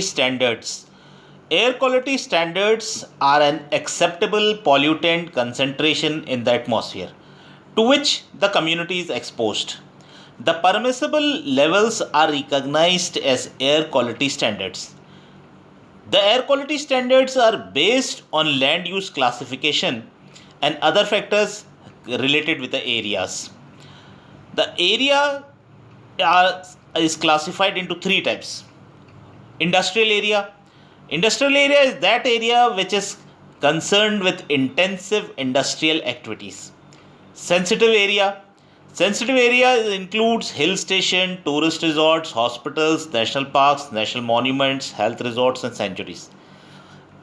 Standards. Air quality standards are an acceptable pollutant concentration in the atmosphere to which the community is exposed. The permissible levels are recognized as air quality standards. The air quality standards are based on land use classification and other factors related with the areas. The area are, is classified into three types. Industrial area. Industrial area is that area which is concerned with intensive industrial activities. Sensitive area. Sensitive area includes hill station, tourist resorts, hospitals, national parks, national monuments, health resorts, and sanctuaries.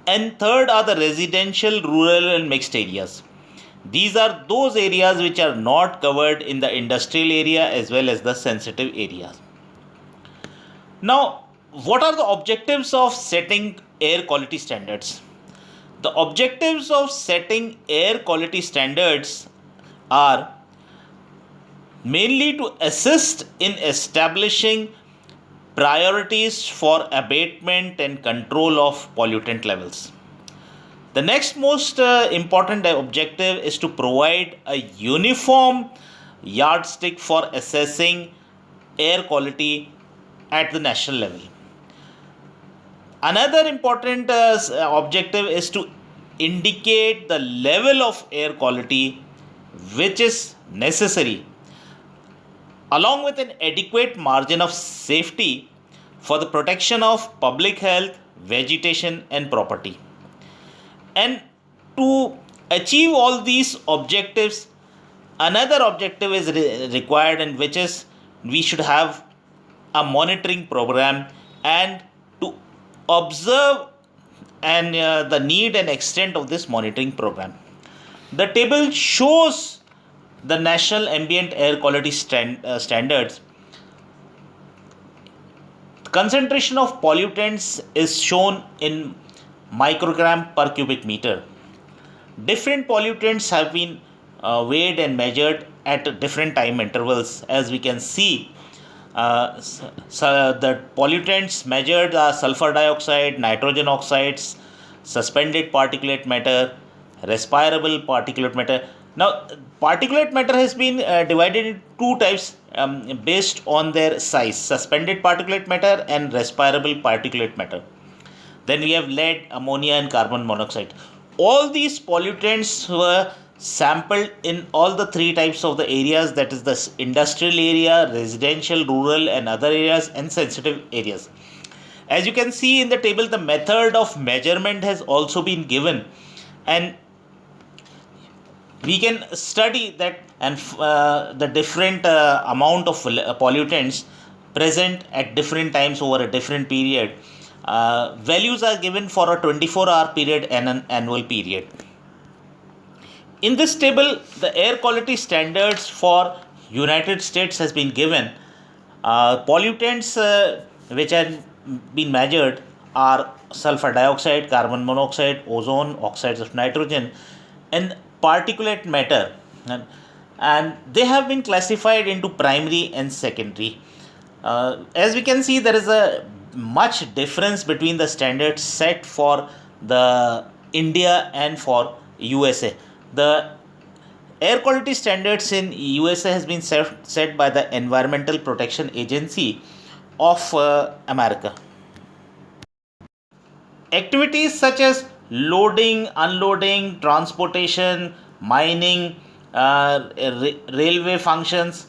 And third are the residential, rural, and mixed areas. These are those areas which are not covered in the industrial area as well as the sensitive areas. Now, what are the objectives of setting air quality standards? The objectives of setting air quality standards are mainly to assist in establishing priorities for abatement and control of pollutant levels. The next most important objective is to provide a uniform yardstick for assessing air quality at the national level. Another important objective is to indicate the level of air quality which is necessary, along with an adequate margin of safety for the protection of public health, vegetation, and property. And to achieve all these objectives, another objective is required, and which is we should have a monitoring program and to observe and the need and extent of this monitoring program. The table shows the national ambient air quality standards. Concentration of pollutants is shown in microgram per cubic meter. Different pollutants have been weighed and measured at different time intervals. As we can see, so the pollutants measured are sulfur dioxide, nitrogen oxides, suspended particulate matter, respirable particulate matter. Now, particulate matter has been divided into two types based on their size: suspended particulate matter and respirable particulate matter. Then we have lead, ammonia, and carbon monoxide. All these pollutants were sampled in all the three types of the areas, that is the industrial area, residential, rural, and other areas, and sensitive areas. As you can see in the table, the method of measurement has also been given, and we can study that and the different amount of pollutants present at different times over a different period. Values are given for a 24-hour period and an annual period. In this table, the air quality standards for United States has been given. Pollutants which have been measured are sulfur dioxide, carbon monoxide, ozone, oxides of nitrogen, and particulate matter. And they have been classified into primary and secondary. As we can see, there is a much difference between the standards set for the India and for USA. The air quality standards in USA has been set by the Environmental Protection Agency of America. Activities such as loading, unloading, transportation, mining, railway functions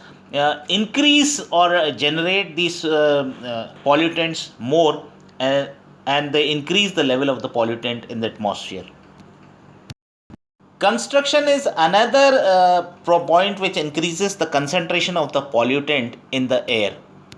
increase or generate these pollutants more, and they increase the level of the pollutant in the atmosphere. Construction is another point which increases the concentration of the pollutant in the air.